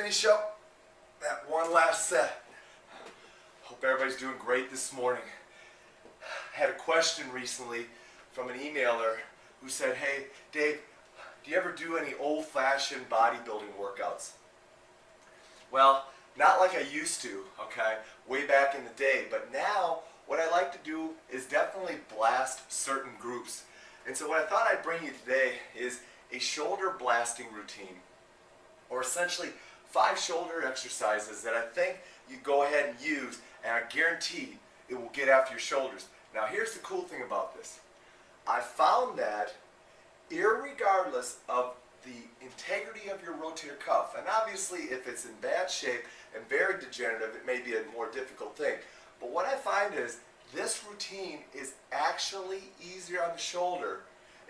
finish up that one last set. Hope everybody's doing great this morning. Had a question recently from an emailer who said, hey Dave, do you ever do any old-fashioned bodybuilding workouts? Well, not like I used to, okay, way back in the day, but now what I like to do is definitely blast certain groups. And so what I thought I'd bring you today is a shoulder blasting routine, or essentially 5 shoulder exercises that I think you go ahead and use, and I guarantee it will get after your shoulders. Now here's the cool thing about this. I found that irregardless of the integrity of your rotator cuff, and obviously if it's in bad shape and very degenerative, it may be a more difficult thing. But what I find is this routine is actually easier on the shoulder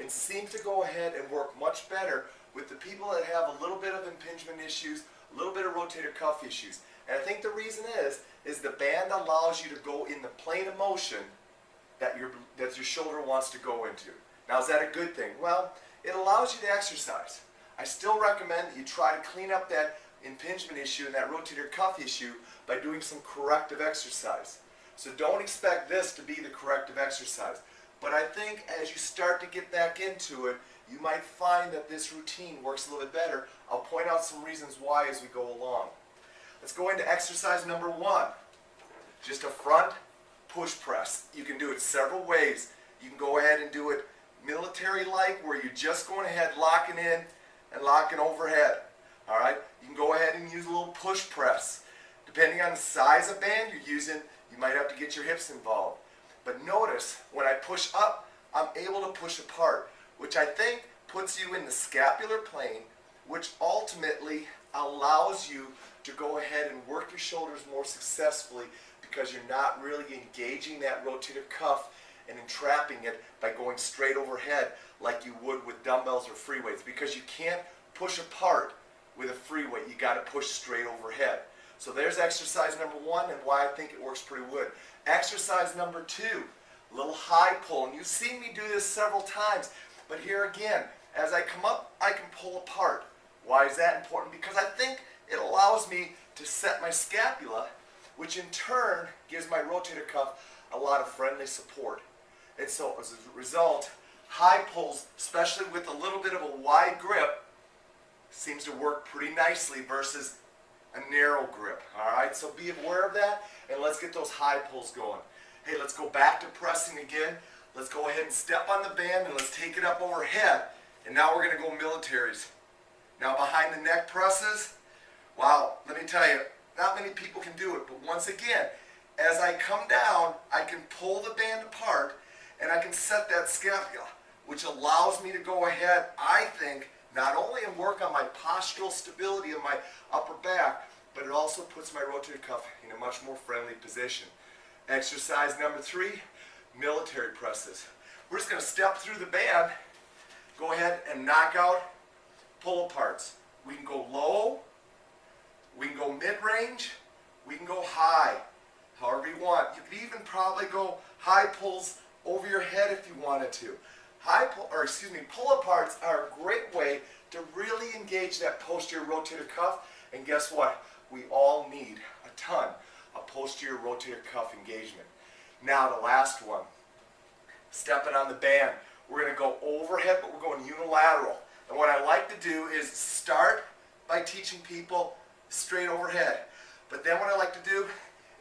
and seems to go ahead and work much better with the people that have a little bit of impingement issues, a little bit of rotator cuff issues. And I think the reason is the band allows you to go in the plane of motion that your shoulder wants to go into. Now, is that a good thing? Well, it allows you to exercise. I still recommend that you try to clean up that impingement issue and that rotator cuff issue by doing some corrective exercise. So don't expect this to be the corrective exercise. But I think as you start to get back into it, you might find that this routine works a little bit better. I'll point out some reasons why as we go along. Let's go into exercise number 1. Just a front push press. You can do it several ways. You can go ahead and do it military-like, where you're just going ahead, locking in and locking overhead. All right? You can go ahead and use a little push press. Depending on the size of band you're using, you might have to get your hips involved. But notice, when I push up, I'm able to push apart, which I think puts you in the scapular plane, which ultimately allows you to go ahead and work your shoulders more successfully because you're not really engaging that rotator cuff and entrapping it by going straight overhead like you would with dumbbells or free weights, because you can't push apart with a free weight. You got to push straight overhead. So there's exercise number 1 and why I think it works pretty good. Exercise number 2, a little high pull. And you've seen me do this several times, but here again, as I come up, I can pull apart. Why is that important? Because I think it allows me to set my scapula, which in turn gives my rotator cuff a lot of friendly support. And so as a result, high pulls, especially with a little bit of a wide grip, seems to work pretty nicely versus a narrow grip. All right, so be aware of that, and let's get those high pulls going. Hey, let's go back to pressing again. Let's go ahead and step on the band and let's take it up overhead. And now we're going to go militaries. Now behind the neck presses, wow, let me tell you, not many people can do it, but once again, as I come down, I can pull the band apart and I can set that scapula, which allows me to go ahead, I think, not only and work on my postural stability of my upper back, but it also puts my rotator cuff in a much more friendly position. Exercise number 3, military presses. We're just going to step through the band, go ahead and knock out pull aparts. We can go low, we can go mid-range, we can go high, however you want. You could even probably go high pulls over your head if you wanted to. Pull aparts are a great way to really engage that posterior rotator cuff, and guess what? We all need a ton of posterior rotator cuff engagement. Now the last one, stepping on the band. We're going to go overhead, but we're going unilateral. And what I like to do is start by teaching people straight overhead. But then what I like to do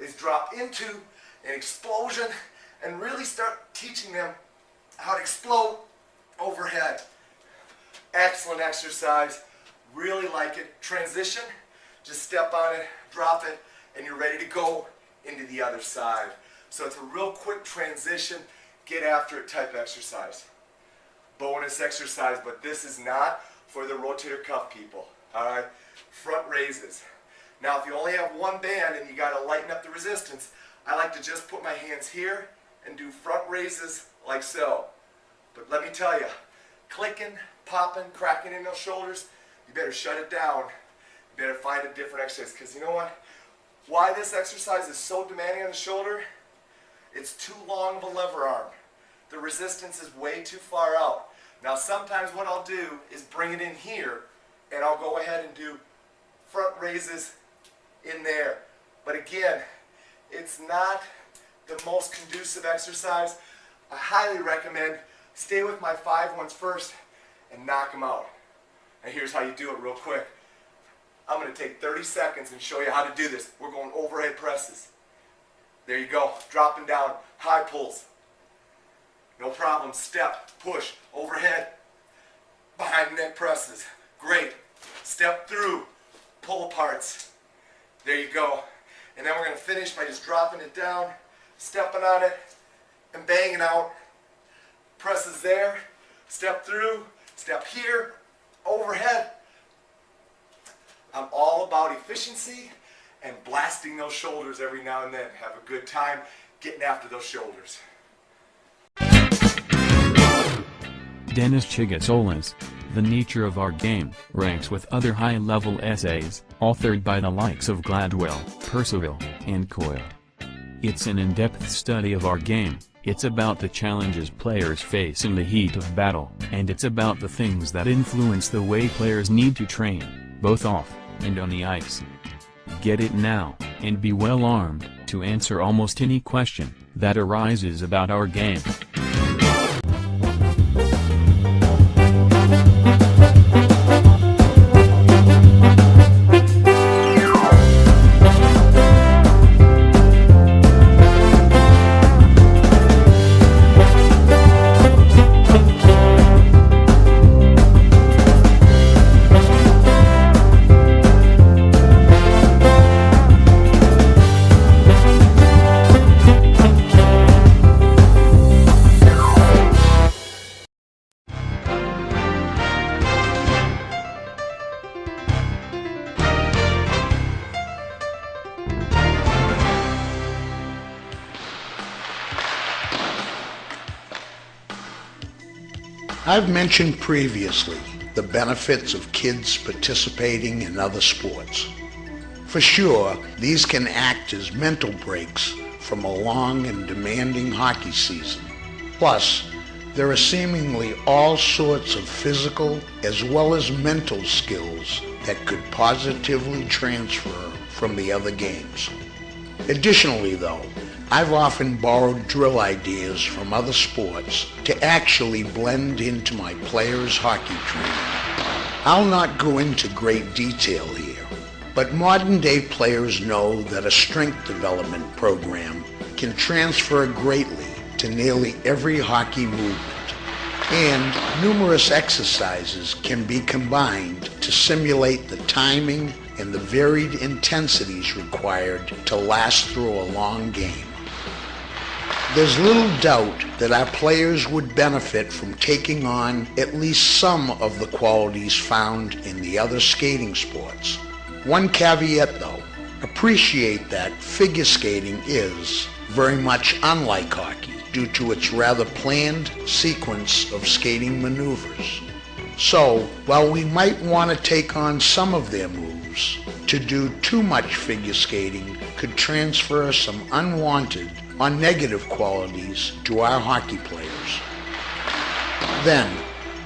is drop into an explosion and really start teaching them how to explode overhead. Excellent exercise. Really like it. Transition, just step on it, drop it, and you're ready to go into the other side. So it's a real quick transition, get after it type exercise. Bonus exercise, but this is not for the rotator cuff people. Alright? Front raises. Now if you only have one band and you got to lighten up the resistance, I like to just put my hands here and do front raises like so. But let me tell you, clicking, popping, cracking in those shoulders, you better shut it down. You better find a different exercise, because you know what? Why this exercise is so demanding on the shoulder? It's too long of a lever arm. The resistance is way too far out. Now sometimes what I'll do is bring it in here, and I'll go ahead and do front raises in there. But again, it's not the most conducive exercise. I highly recommend stay with my 5 ones first and knock them out. And here's how you do it real quick. I'm going to take 30 seconds and show you how to do this. We're going overhead presses. There you go. Dropping down. High pulls. No problem. Step, push, overhead, behind neck presses. Great. Step through, pull aparts. There you go. And then we're going to finish by just dropping it down, stepping on it, and banging out. Presses there, step through, step here, overhead. I'm all about efficiency and blasting those shoulders every now and then. Have a good time getting after those shoulders. Dennis Chighisola's The Nature of Our Game ranks with other high-level essays, authored by the likes of Gladwell, Percival, and Coyle. It's an in-depth study of our game, it's about the challenges players face in the heat of battle, and it's about the things that influence the way players need to train, both off and on the ice. Get it now, and be well armed to answer almost any question that arises about our game. I've mentioned previously the benefits of kids participating in other sports. For sure, these can act as mental breaks from a long and demanding hockey season. Plus, there are seemingly all sorts of physical as well as mental skills that could positively transfer from the other games. Additionally, though, I've often borrowed drill ideas from other sports to actually blend into my players' hockey training. I'll not go into great detail here, but modern-day players know that a strength development program can transfer greatly to nearly every hockey movement, and numerous exercises can be combined to simulate the timing and the varied intensities required to last through a long game. There's little doubt that our players would benefit from taking on at least some of the qualities found in the other skating sports. One caveat though, appreciate that figure skating is very much unlike hockey due to its rather planned sequence of skating maneuvers. So, while we might want to take on some of their moves, to do too much figure skating could transfer some unwanted or negative qualities to our hockey players. Then,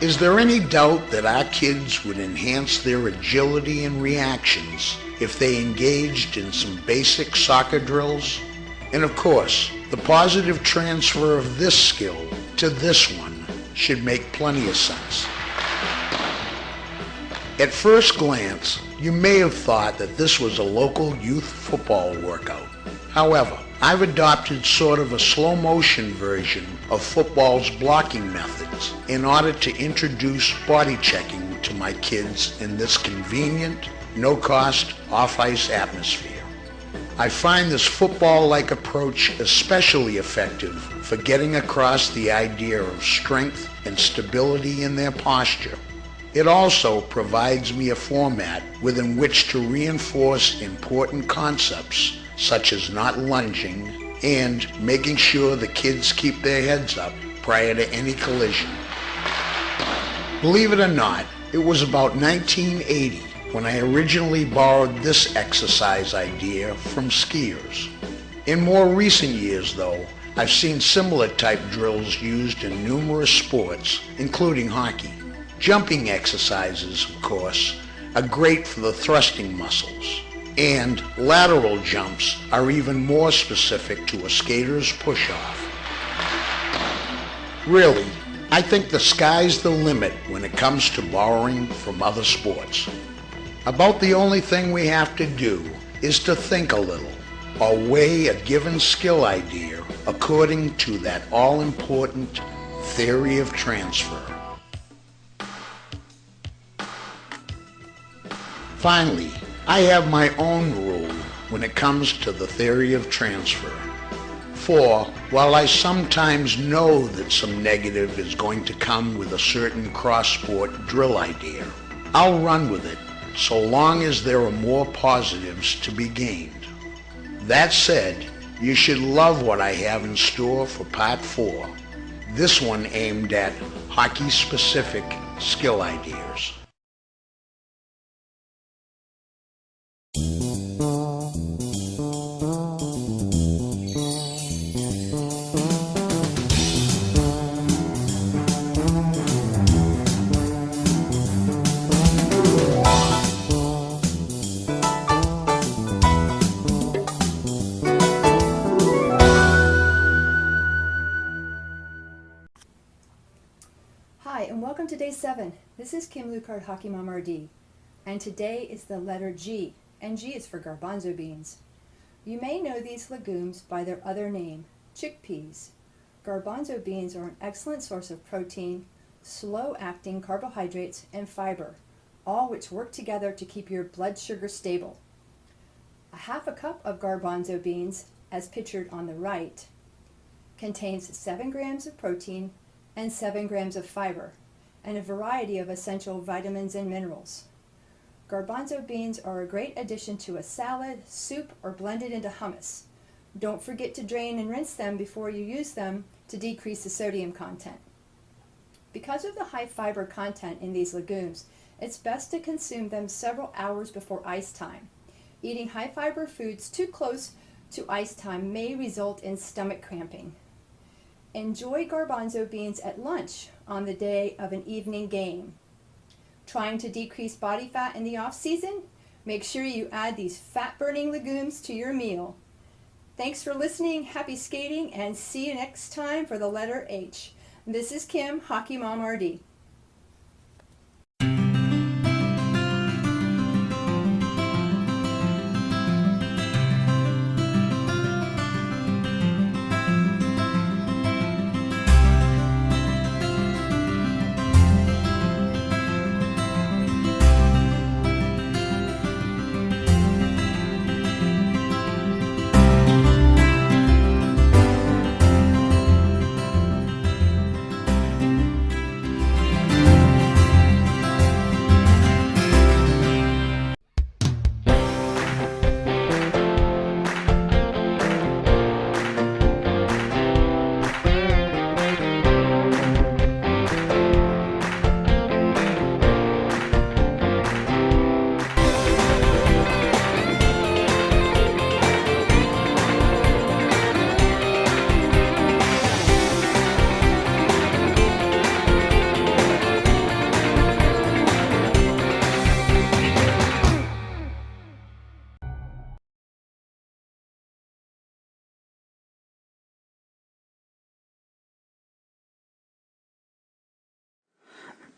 is there any doubt that our kids would enhance their agility and reactions if they engaged in some basic soccer drills? And of course, the positive transfer of this skill to this one should make plenty of sense. At first glance, you may have thought that this was a local youth football workout. However, I've adopted sort of a slow motion version of football's blocking methods in order to introduce body checking to my kids in this convenient, no-cost, off-ice atmosphere. I find this football-like approach especially effective for getting across the idea of strength and stability in their posture. It also provides me a format within which to reinforce important concepts such as not lunging and making sure the kids keep their heads up prior to any collision. Believe it or not, it was about 1980 when I originally borrowed this exercise idea from skiers. In more recent years, though, I've seen similar type drills used in numerous sports, including hockey. Jumping exercises, of course, are great for the thrusting muscles, and lateral jumps are even more specific to a skater's push-off. Really, I think the sky's the limit when it comes to borrowing from other sports. About the only thing we have to do is to think a little, or weigh a given skill idea according to that all-important theory of transfer. Finally, I have my own rule when it comes to the theory of transfer. For while I sometimes know that some negative is going to come with a certain cross-sport drill idea, I'll run with it so long as there are more positives to be gained. That said, you should love what I have in store for Part 4, this one aimed at hockey-specific skill ideas. Hi, and welcome to Day 7. This is Kim Lukhard, Hockey Mom RD, and today is the letter G, and G is for garbanzo beans. You may know these legumes by their other name, chickpeas. Garbanzo beans are an excellent source of protein, slow-acting carbohydrates, and fiber, all which work together to keep your blood sugar stable. A half a cup of garbanzo beans, as pictured on the right, contains 7 grams of protein and 7 grams of fiber, and a variety of essential vitamins and minerals. Garbanzo beans are a great addition to a salad, soup, or blended into hummus. Don't forget to drain and rinse them before you use them to decrease the sodium content. Because of the high fiber content in these legumes, it's best to consume them several hours before ice time. Eating high fiber foods too close to ice time may result in stomach cramping. Enjoy garbanzo beans at lunch on the day of an evening game. Trying to decrease body fat in the off season? Make sure you add these fat-burning legumes to your meal. Thanks for listening, happy skating, and see you next time for the letter H. This is Kim, Hockey Mom RD.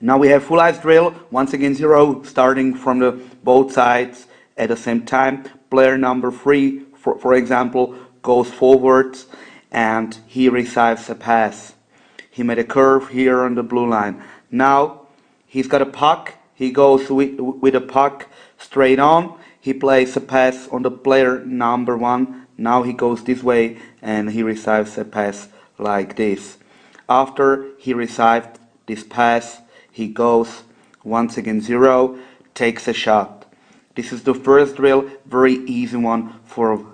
Now we have full ice drill, once again 0, starting from the both sides at the same time. Player number 3, for example, goes forwards and he receives a pass. He made a curve here on the blue line. Now he's got a puck, he goes with a puck straight on. He plays a pass on the player number 1. Now he goes this way and he receives a pass like this. After he received this pass, he goes once again 0, takes a shot. This is the first drill, very easy one for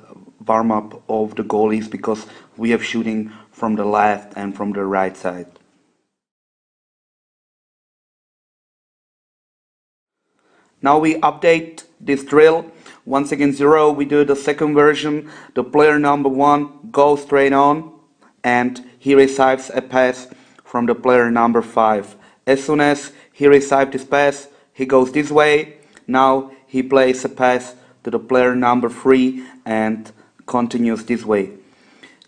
warm-up of the goalies because we have shooting from the left and from the right side. Now we update this drill. Once again 0, we do the second version. The player number 1 goes straight on and he receives a pass from the player number 5. As soon as he receives this pass, he goes this way, Now he plays a pass to the player number 3 and continues this way.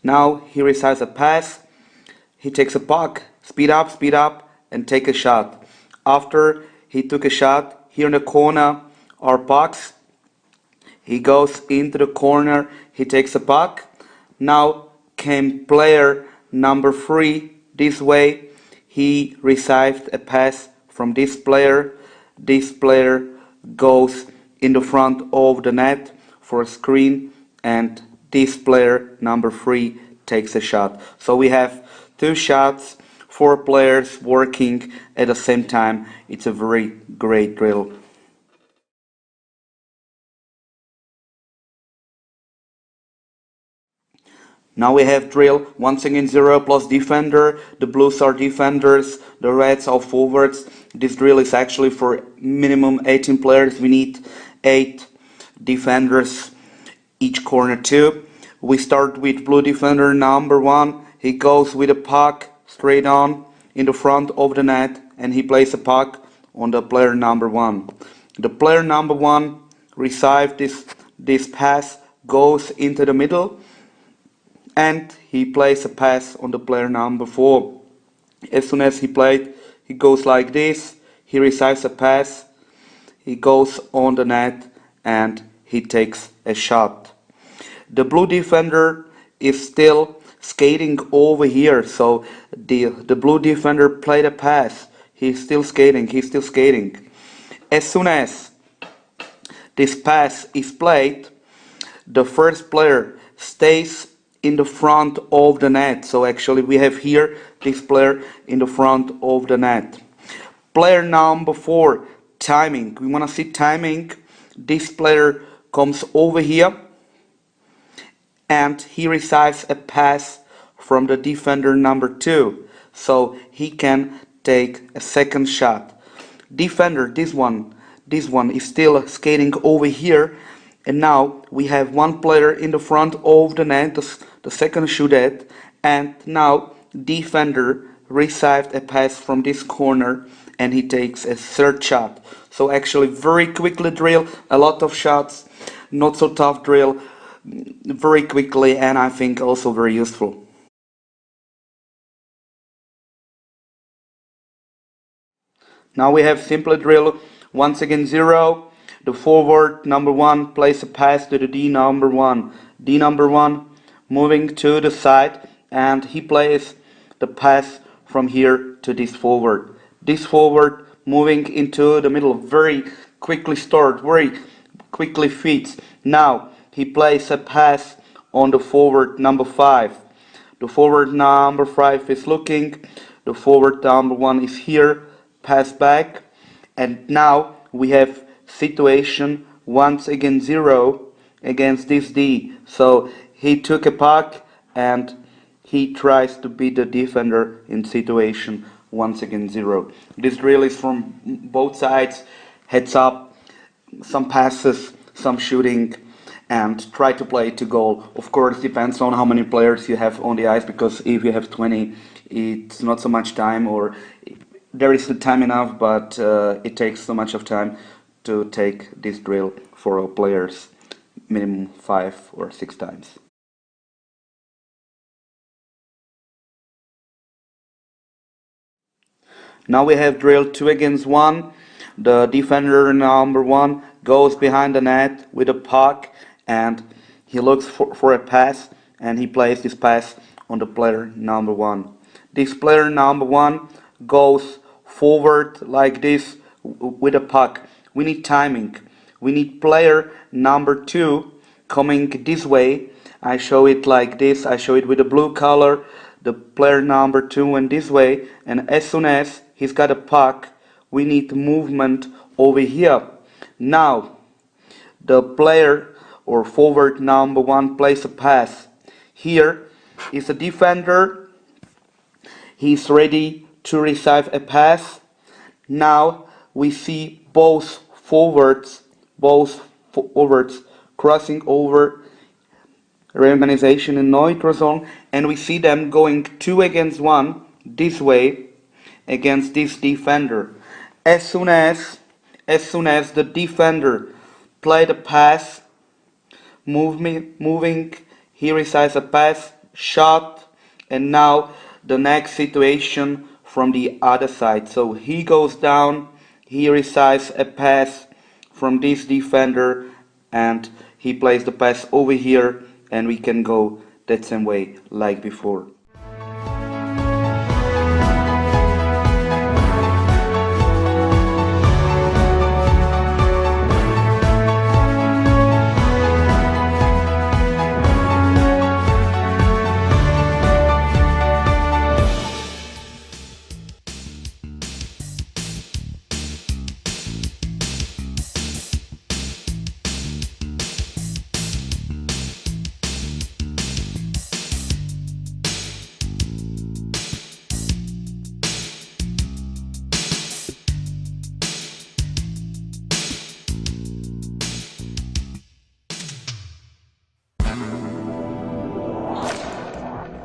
Now he receives a pass, he takes a puck, speed up, and take a shot. After he took a shot, here in the corner are pucks. He goes into the corner, he takes a puck. Now came player number 3 this way. He received a pass from this player. This player goes in the front of the net for a screen, and this player number 3 takes a shot. So we have 2 shots, 4 players working at the same time. It's a very great drill. Now we have drill, once again 0 plus defender. The blues are defenders, the reds are forwards. This drill is actually for minimum 18 players. We need 8 defenders each corner too. We start with blue defender number 1. He goes with a puck straight on in the front of the net, and he plays a puck on the player number 1. The player number 1 receives this pass, goes into the middle, and he plays a pass on the player number 4. As soon as he goes like this, he receives a pass, he goes on the net, and he takes a shot. The blue defender is still skating over here, so the blue defender played a pass. He's still skating. As soon as this pass is played, the first player stays in the front of the net. So actually we have here this player in the front of the net. Player number 4, timing. We want to see timing. This player comes over here and he receives a pass from the defender number 2. So he can take a second shot. Defender, this one is still skating over here. And now we have 1 player in the front of the net, the second shootout, and now defender received a pass from this corner and he takes a third shot. So actually very quickly drill, a lot of shots, not so tough drill, very quickly, and I think also very useful. Now we have simple drill, once again 0. The forward number 1 plays a pass to the D number 1. D number 1 moving to the side, and he plays the pass from here to this forward. This forward moving into the middle, very quickly feeds. Now he plays a pass on the forward number 5. The forward number 5 is looking. The forward number 1 is here. Pass back, and now we have situation once again 0 against this D. So he took a puck and he tries to beat the defender in situation once again 0. This drill is from both sides, heads up, some passes, some shooting, and try to play to goal. Of course, depends on how many players you have on the ice, because if you have 20, it's not so much time, or there is the time enough, but it takes so much of time to take this drill for all players, minimum 5 or 6 times. Now we have drill 2 against 1. The defender number 1 goes behind the net with a puck and he looks for a pass, and he plays this pass on the player number 1. This player number 1 goes forward like this with a puck. We need timing. We need player number 2 coming this way. I show it like this. I show it with the blue color. The player number 2 went this way, and as soon as he's got a puck, we need movement over here. Now the player or forward number 1 plays a pass. Here is a defender. He's ready to receive a pass. Now we see both forwards crossing over reorganization in neutral zone, and we see them going 2 against 1 this way against this defender. As soon as as soon as the defender played a pass, moving, he receives a pass, shot, and now the next situation from the other side. So he goes down, he receives a pass from this defender, and he plays the pass over here, and we can go that same way like before.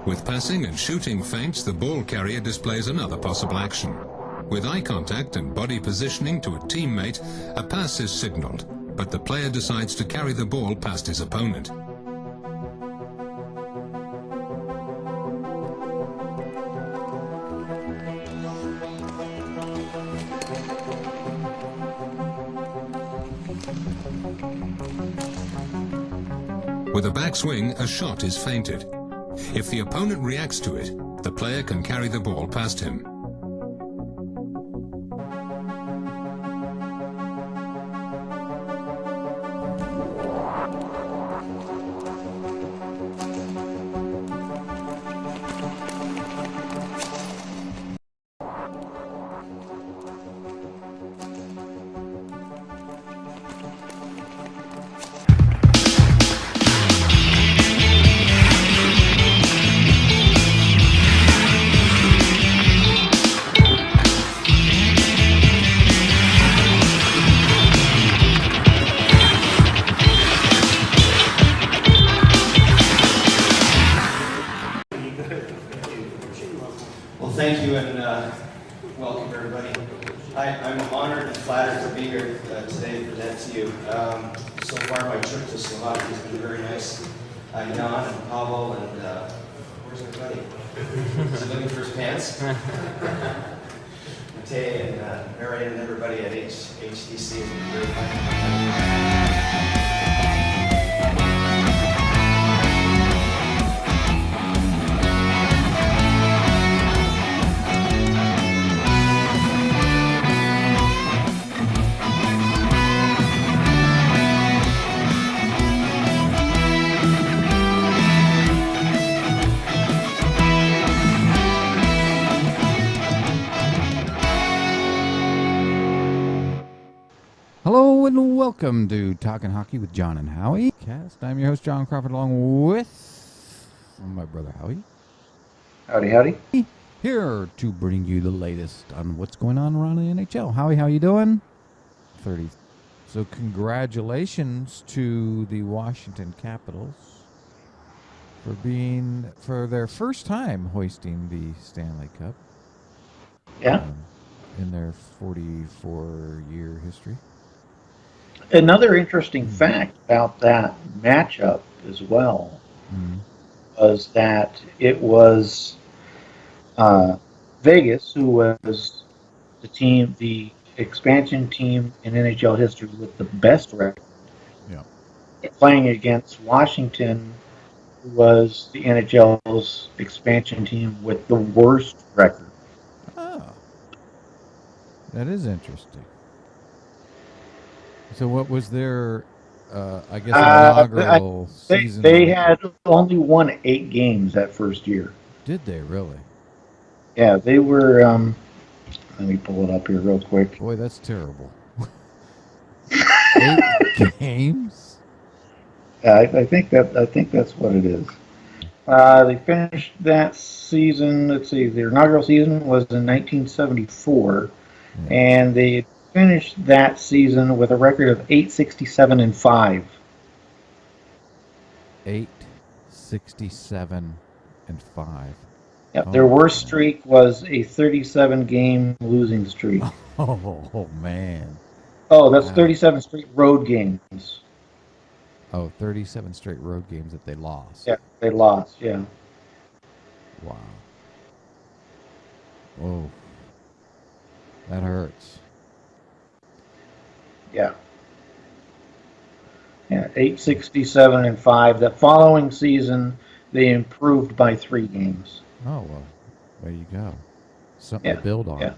With passing and shooting feints, the ball carrier displays another possible action. With eye contact and body positioning to a teammate, a pass is signaled, but the player decides to carry the ball past his opponent. With a backswing, a shot is feinted. If the opponent reacts to it, the player can carry the ball past him. Thank you and welcome everybody. I'm honored and flattered to be here today to present to you. So far my trip to Slovakia has been very nice. Jan and Pavel and where's my buddy? Is he looking for his pants? Matei and Marion and everybody at HTC has been very kind. Hello and welcome to Talking Hockey with John and Howie. Cast. I'm your host, John Crawford, along with my brother Howie. Howdy, howdy. Here to bring you the latest on what's going on around the NHL. Howie, how you doing? 30. So congratulations to the Washington Capitals for their first time hoisting the Stanley Cup. Yeah. In their 44-year history. Another interesting fact about that matchup as well was that it was Vegas, who was the expansion team in NHL history with the best record, playing against Washington, who was the NHL's expansion team with the worst record. Oh, that is interesting. So what was their, I guess, inaugural season? They had only won 8 games that first year. Did they really? Yeah, they were, let me pull it up here real quick. Boy, that's terrible. 8 games? I think that's what it is. They finished that season, let's see, their inaugural season was in 1974, and they finished that season with a record of 867-5. 867-5. Yep, their worst streak was a 37-game losing streak. Oh man. Oh, that's 37 straight road games. Oh, 37 straight road games that they lost. Yeah, they lost. Yeah. Wow. Whoa. That hurts. Yeah. Yeah, 867-5. The following season, they improved by 3 games. Oh, well, there you go. Something to Yeah, build on. yeah.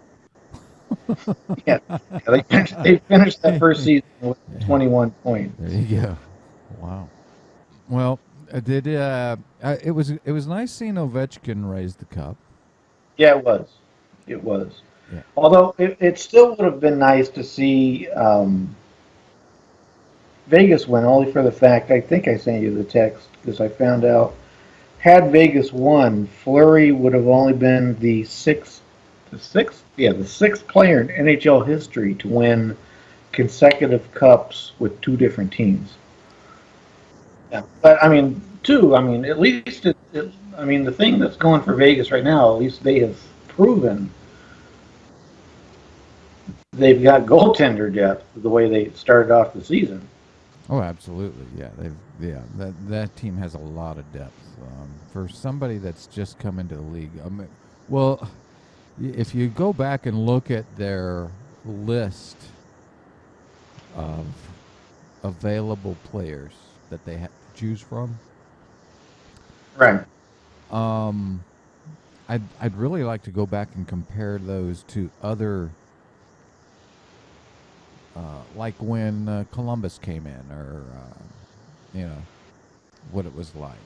Yeah, they finished that first season with 21 points. There you go. Wow. Well, it was nice seeing Ovechkin raise the cup. Yeah, it was. It was. Yeah. Although it still would have been nice to see Vegas win, only for the fact, I think I sent you the text because I found out, had Vegas won, Fleury would have only been the sixth player in NHL history to win consecutive cups with 2 different teams. Yeah, but I mean, at least the thing that's going for Vegas right now, at least they have proven they've got goaltender depth the way they started off the season. Oh, absolutely. Yeah, that team has a lot of depth. For somebody that's just come into the league, well, if you go back and look at their list of available players that they have to choose from, right? I'd really like to go back and compare those to other, like when Columbus came in, or what it was like.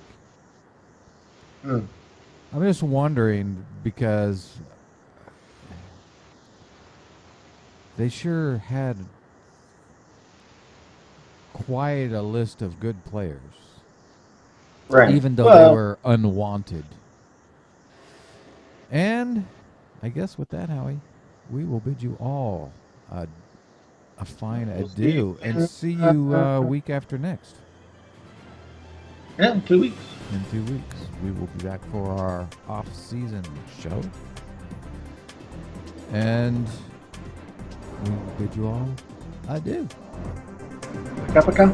I'm just wondering, because they sure had quite a list of good players, right? Even though they were unwanted. And I guess with that, Howie, we will bid you all a fine adieu and see you week after next. Yeah, in 2 weeks. In 2 weeks, we will be back for our off-season show, and we will bid you all adieu. Paka.